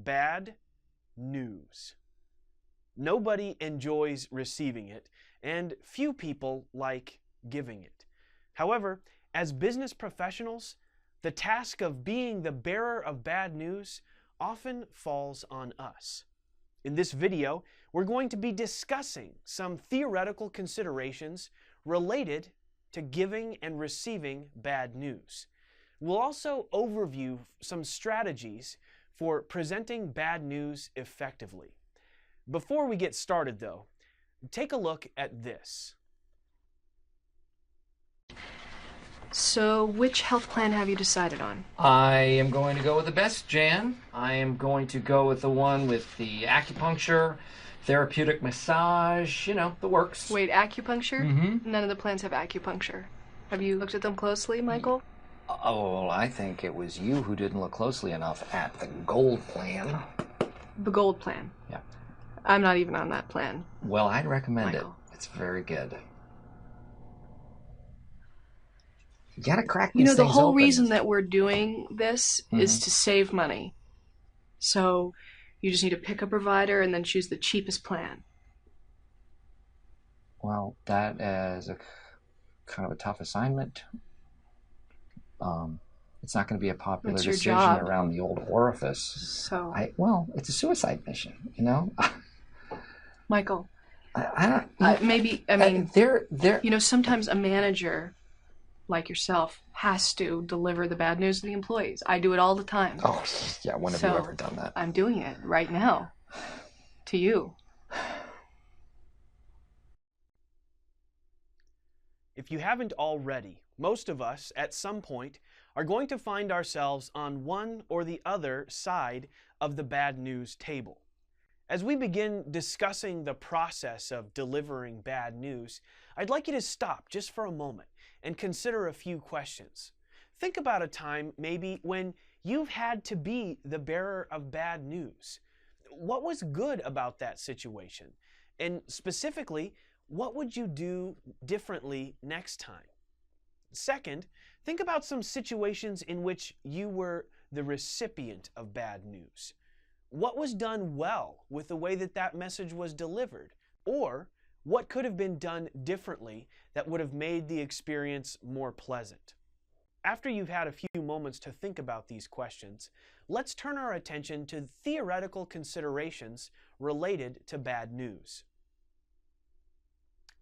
bad news. Nobody enjoys receiving it, and few people like giving it. However, as business professionals, the task of being the bearer of bad news often falls on us. In this video, we're going to be discussing some theoretical considerations related to giving and receiving bad news. We'll also overview some strategies for presenting bad news effectively. Before we get started though, take a look at this. So, which health plan have you decided on? I am going to go with the best, Jan. I am going to go with the one with the acupuncture, therapeutic massage, you know, the works. Wait, acupuncture? Mm-hmm. None of the plans have acupuncture. Have you looked at them closely, Michael? Oh, well, I think it was you who didn't look closely enough at the gold plan. The gold plan? Yeah. I'm not even on that plan. Well, I'd recommend Michael. it. It's very good. You gotta crack You these know, the things whole open. reason that we're doing this is to save money. So, you just need to pick a provider and then choose the cheapest plan. Well, that is a kind of a tough assignment. It's not going to be a popular It's your decision job. around the old orifice. So, Well, it's a suicide mission, you know. Michael, I don't. maybe, I mean, They're. you know, sometimes a manager like yourself has to deliver the bad news to the employees. I do it all the time. Oh, yeah. When have you ever done that? I'm doing it right now. To you. If you haven't already, most of us at some point are going to find ourselves on one or the other side of the bad news table. As we begin discussing the process of delivering bad news, I'd like you to stop just for a moment and consider a few questions. Think about a time maybe when you've had to be the bearer of bad news. What was good about that situation? And specifically, what would you do differently next time? Second, think about some situations in which you were the recipient of bad news. What was done well with the way that that message was delivered? Or what could have been done differently that would have made the experience more pleasant? After you've had a few moments to think about these questions, let's turn our attention to theoretical considerations related to bad news.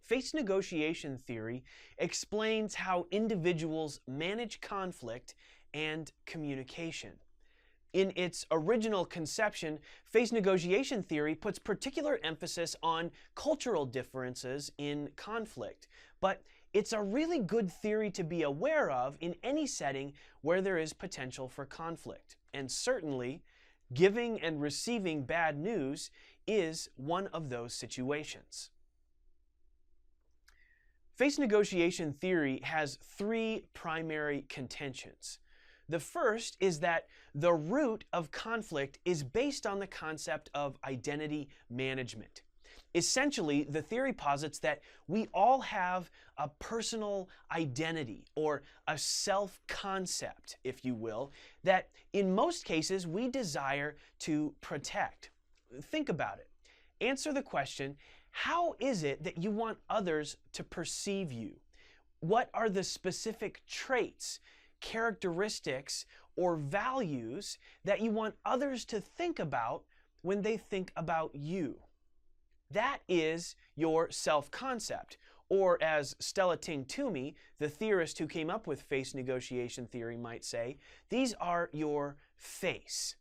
Face negotiation theory explains how individuals manage conflict and communication. In its original conception, face negotiation theory puts particular emphasis on cultural differences in conflict, but it's a really good theory to be aware of in any setting where there is potential for conflict. And certainly, giving and receiving bad news is one of those situations. Face negotiation theory has three primary contentions. The first is that the root of conflict is based on the concept of identity management. Essentially, the theory posits that we all have a personal identity or a self-concept, if you will, that in most cases we desire to protect. Think about it. Answer the question, how is it that you want others to perceive you? What are the specific traits, characteristics, or values that you want others to think about when they think about you? That is your self-concept, or as Stella Ting Toomey, the theorist who came up with face negotiation theory, might say, these are your face.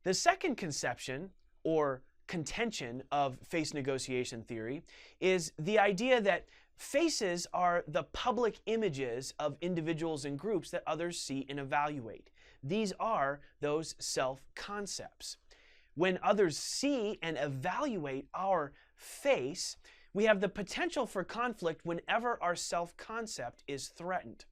The second conception, or contention of face negotiation theory, is the idea that faces are the public images of individuals and groups that others see and evaluate. These are those self-concepts. When others see and evaluate our face, we have the potential for conflict whenever our self-concept is threatened.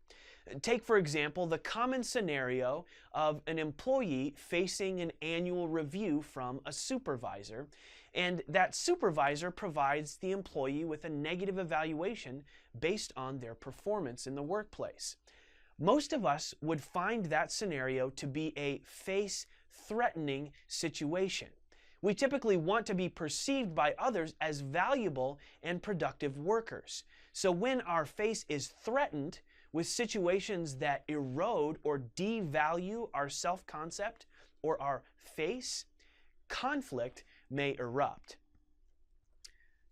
Take, for example, the common scenario of an employee facing an annual review from a supervisor, and that supervisor provides the employee with a negative evaluation based on their performance in the workplace. Most of us would find that scenario to be a face threatening situation. We typically want to be perceived by others as valuable and productive workers. So when our face is threatened with situations that erode or devalue our self-concept or our face, conflict may erupt.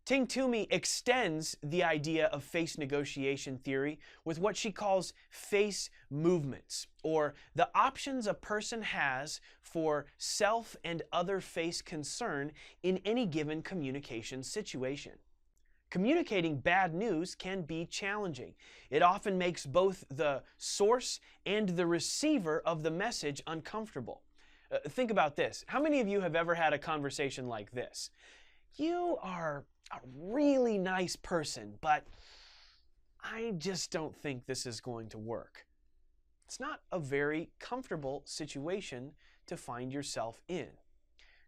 Ting Toomey extends the idea of face negotiation theory with what she calls face movements, or the options a person has for self and other face concern in any given communication situation. Communicating bad news can be challenging. It often makes both the source and the receiver of the message uncomfortable. Think about this. How many of you have ever had a conversation like this? You are a really nice person, but I just don't think this is going to work. It's not a very comfortable situation to find yourself in.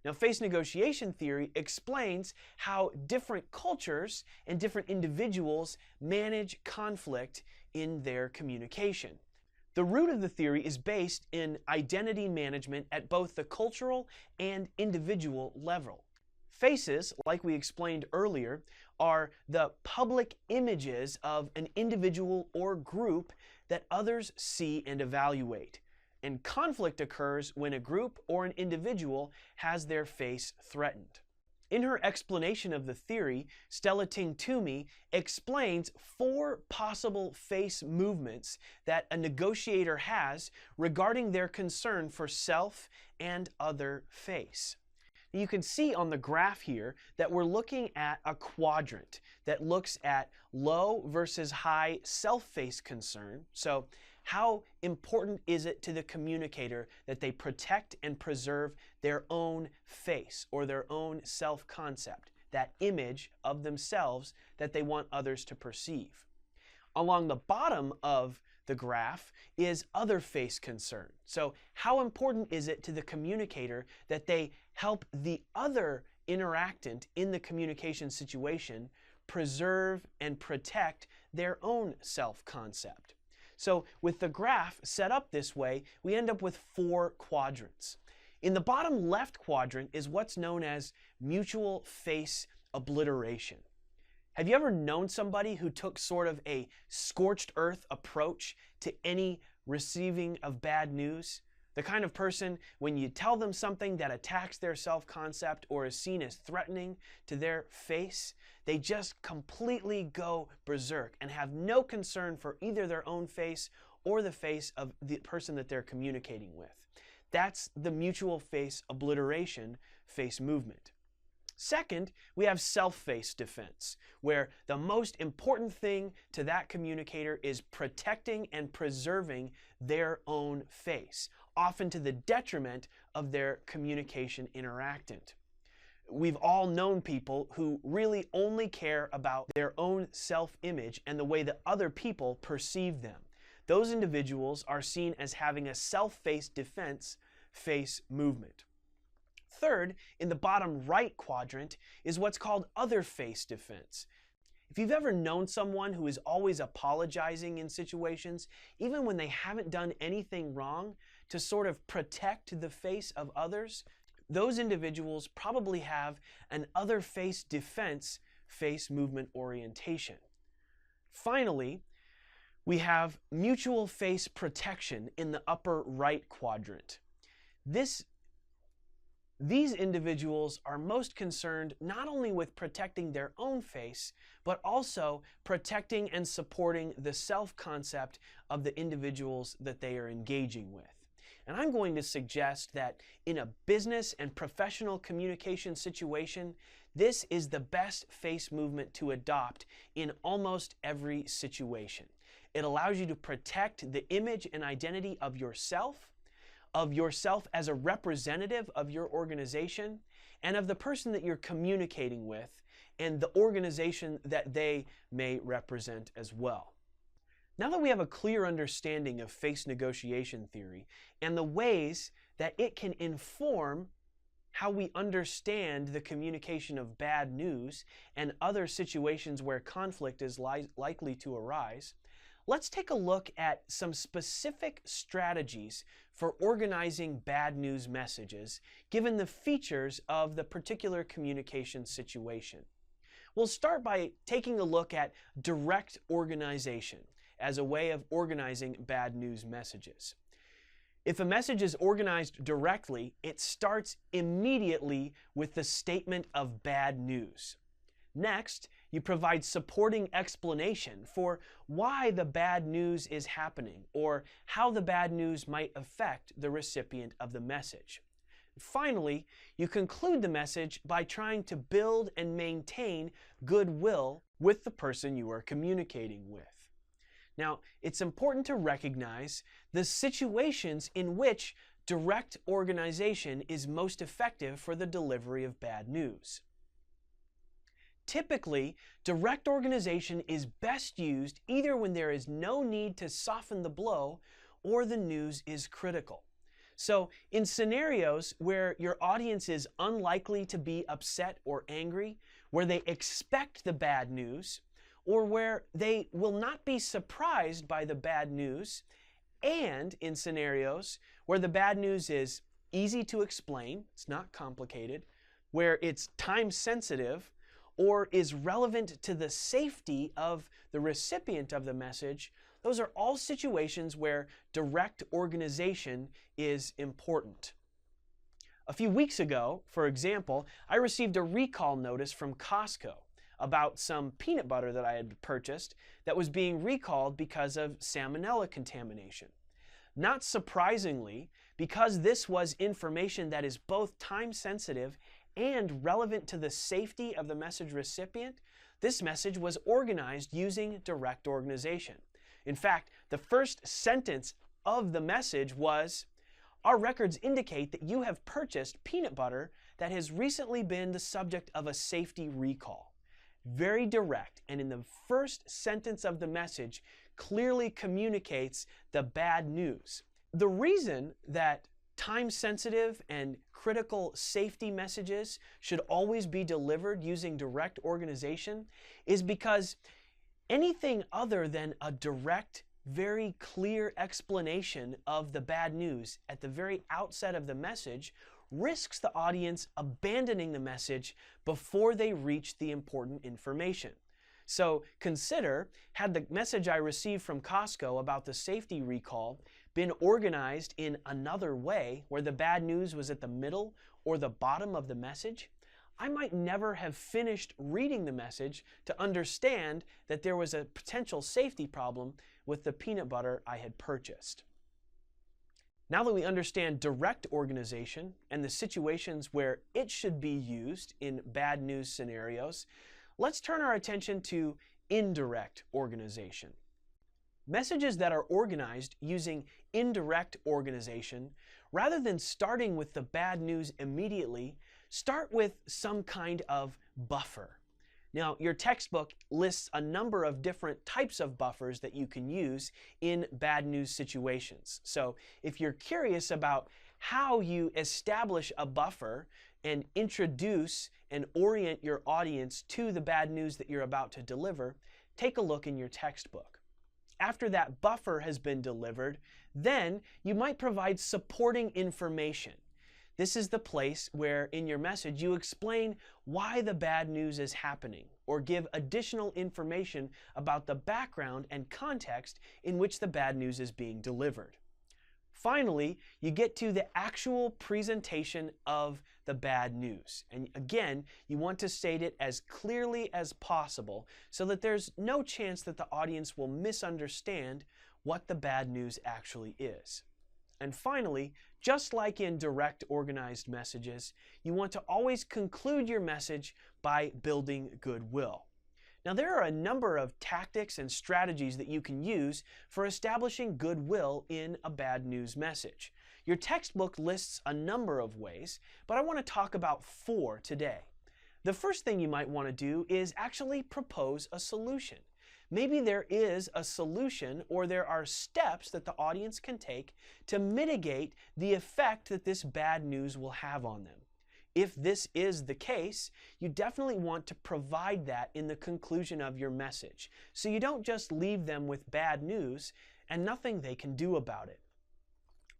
Now, face negotiation theory explains how different cultures and different individuals manage conflict in their communication. The root of the theory is based in identity management at both the cultural and individual level. Faces, like we explained earlier, are the public images of an individual or group that others see and evaluate. And conflict occurs when a group or an individual has their face threatened. In her explanation of the theory, Stella Ting Toomey explains 4 possible face movements that a negotiator has regarding their concern for self and other face. You can see on the graph here that we're looking at a quadrant that looks at low versus high self-face concern. So how important is it to the communicator that they protect and preserve their own face or their own self-concept, that image of themselves that they want others to perceive? Along the bottom of the graph is other face concern. So how important is it to the communicator that they help the other interactant in the communication situation preserve and protect their own self-concept? So with the graph set up this way, we end up with 4 quadrants. In the bottom left quadrant is what's known as mutual face obliteration. Have you ever known somebody who took sort of a scorched earth approach to any receiving of bad news? The kind of person, when you tell them something that attacks their self-concept or is seen as threatening to their face, they just completely go berserk and have no concern for either their own face or the face of the person that they're communicating with. That's the mutual face obliteration face movement. Second, we have self-face defense, where the most important thing to that communicator is protecting and preserving their own face, often to the detriment of their communication interactant. We've all known people who really only care about their own self-image and the way that other people perceive them. Those individuals are seen as having a self-face defense face movement. Third, in the bottom right quadrant, is what's called other face defense. If you've ever known someone who is always apologizing in situations, even when they haven't done anything wrong, to sort of protect the face of others, those individuals probably have an other face defense face movement orientation. Finally, we have mutual face protection in the upper right quadrant. These individuals are most concerned not only with protecting their own face, but also protecting and supporting the self-concept of the individuals that they are engaging with. And I'm going to suggest that in a business and professional communication situation, this is the best face movement to adopt in almost every situation. It allows you to protect the image and identity of yourself as a representative of your organization, and of the person that you're communicating with, and the organization that they may represent as well. Now that we have a clear understanding of face negotiation theory and the ways that it can inform how we understand the communication of bad news and other situations where conflict is likely to arise, let's take a look at some specific strategies for organizing bad news messages given the features of the particular communication situation. We'll start by taking a look at direct organization as a way of organizing bad news messages. If a message is organized directly, it starts immediately with the statement of bad news. Next, you provide supporting explanation for why the bad news is happening or how the bad news might affect the recipient of the message. Finally, you conclude the message by trying to build and maintain goodwill with the person you are communicating with. Now, it's important to recognize the situations in which direct organization is most effective for the delivery of bad news. Typically, direct organization is best used either when there is no need to soften the blow or the news is critical. So, in scenarios where your audience is unlikely to be upset or angry, where they expect the bad news, or where they will not be surprised by the bad news, and in scenarios where the bad news is easy to explain, it's not complicated, where it's time sensitive, or is relevant to the safety of the recipient of the message, those are all situations where direct organization is important. A few weeks ago, for example, I received a recall notice from Costco about some peanut butter that I had purchased that was being recalled because of salmonella contamination. Not surprisingly, because this was information that is both time sensitive and relevant to the safety of the message recipient, this message was organized using direct organization. In fact, the first sentence of the message was, "Our records indicate that you have purchased peanut butter that has recently been the subject of a safety recall." Very direct, and in the first sentence of the message clearly communicates the bad news. The reason that time-sensitive and critical safety messages should always be delivered using direct organization is because anything other than a direct, very clear explanation of the bad news at the very outset of the message risks the audience abandoning the message before they reach the important information. So consider, had the message I received from Costco about the safety recall been organized in another way, where the bad news was at the middle or the bottom of the message, I might never have finished reading the message to understand that there was a potential safety problem with the peanut butter I had purchased. Now that we understand direct organization and the situations where it should be used in bad news scenarios, let's turn our attention to indirect organization. Messages that are organized using indirect organization, rather than starting with the bad news immediately, start with some kind of buffer. Now, your textbook lists a number of different types of buffers that you can use in bad news situations. So if you're curious about how you establish a buffer and introduce and orient your audience to the bad news that you're about to deliver, take a look in your textbook. After that buffer has been delivered, then you might provide supporting information. This is the place where in your message you explain why the bad news is happening or give additional information about the background and context in which the bad news is being delivered. Finally, you get to the actual presentation of the bad news. And again, you want to state it as clearly as possible so that there's no chance that the audience will misunderstand what the bad news actually is. And finally, just like in direct organized messages, you want to always conclude your message by building goodwill. Now, there are a number of tactics and strategies that you can use for establishing goodwill in a bad news message. Your textbook lists a number of ways, but I want to talk about 4 today. The first thing you might want to do is actually propose a solution. Maybe there is a solution or there are steps that the audience can take to mitigate the effect that this bad news will have on them. If this is the case, you definitely want to provide that in the conclusion of your message, so you don't just leave them with bad news and nothing they can do about it.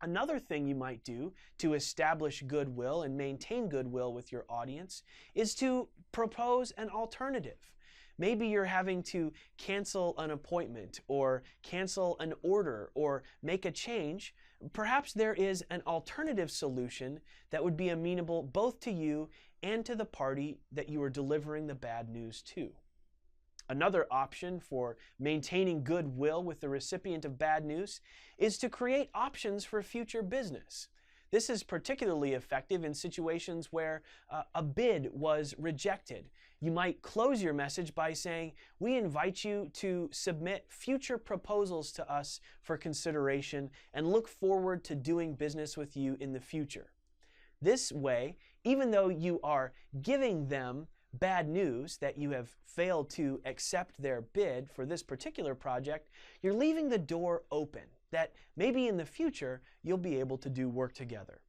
Another thing you might do to establish goodwill and maintain goodwill with your audience is to propose an alternative. Maybe you're having to cancel an appointment or cancel an order or make a change. Perhaps there is an alternative solution that would be amenable both to you and to the party that you are delivering the bad news to. Another option for maintaining goodwill with the recipient of bad news is to create options for future business. This is particularly effective in situations where a bid was rejected. You might close your message by saying, "We invite you to submit future proposals to us for consideration and look forward to doing business with you in the future." This way, even though you are giving them bad news that you have failed to accept their bid for this particular project, you're leaving the door open that maybe in the future you'll be able to do work together.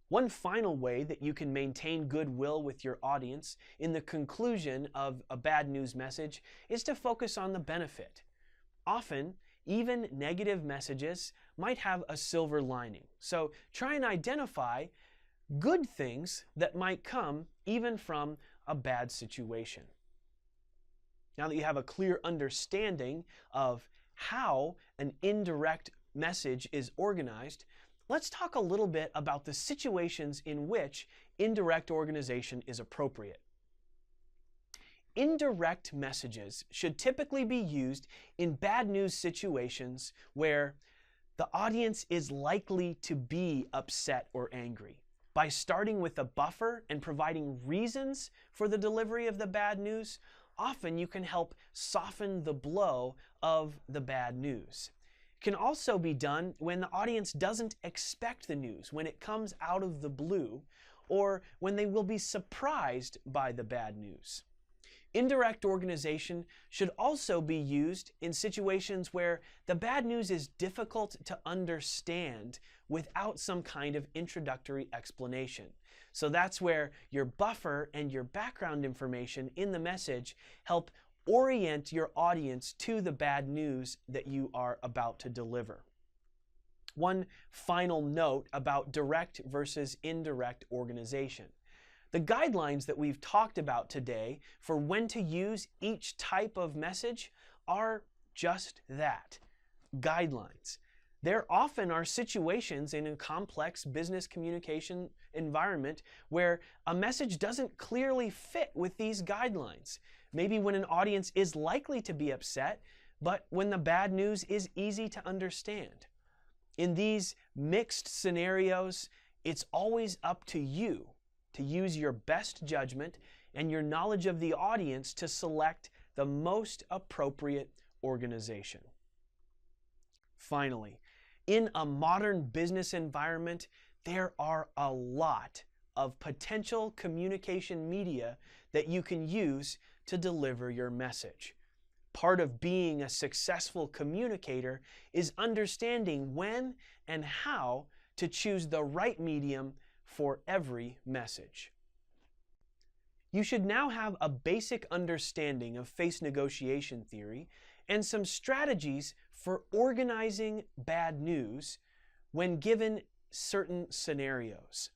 One final way that you can maintain goodwill with your audience in the conclusion of a bad news message is to focus on the benefit. Often, even negative messages might have a silver lining. So try and identify good things that might come even from a bad situation. Now that you have a clear understanding of how an indirect message is organized, let's talk a little bit about the situations in which indirect organization is appropriate. Indirect messages should typically be used in bad news situations where the audience is likely to be upset or angry. By starting with a buffer and providing reasons for the delivery of the bad news, often you can help soften the blow of the bad news. It can also be done when the audience doesn't expect the news, when it comes out of the blue, or when they will be surprised by the bad news. Indirect organization should also be used in situations where the bad news is difficult to understand without some kind of introductory explanation. So that's where your buffer and your background information in the message help orient your audience to the bad news that you are about to deliver. One final note about direct versus indirect organization. The guidelines that we've talked about today for when to use each type of message are just that, guidelines. There often are situations in a complex business communication environment where a message doesn't clearly fit with these guidelines. Maybe when an audience is likely to be upset, but when the bad news is easy to understand. In these mixed scenarios, it's always up to you to use your best judgment and your knowledge of the audience to select the most appropriate organization. Finally, in a modern business environment, there are a lot of potential communication media that you can use to deliver your message. Part of being a successful communicator is understanding when and how to choose the right medium for every message. You should now have a basic understanding of face negotiation theory and some strategies for organizing bad news when given certain scenarios.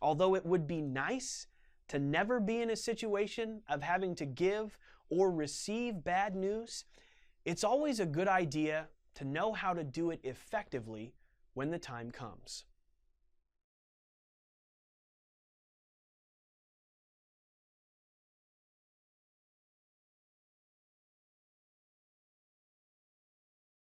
Although it would be nice to never be in a situation of having to give or receive bad news, it's always a good idea to know how to do it effectively when the time comes.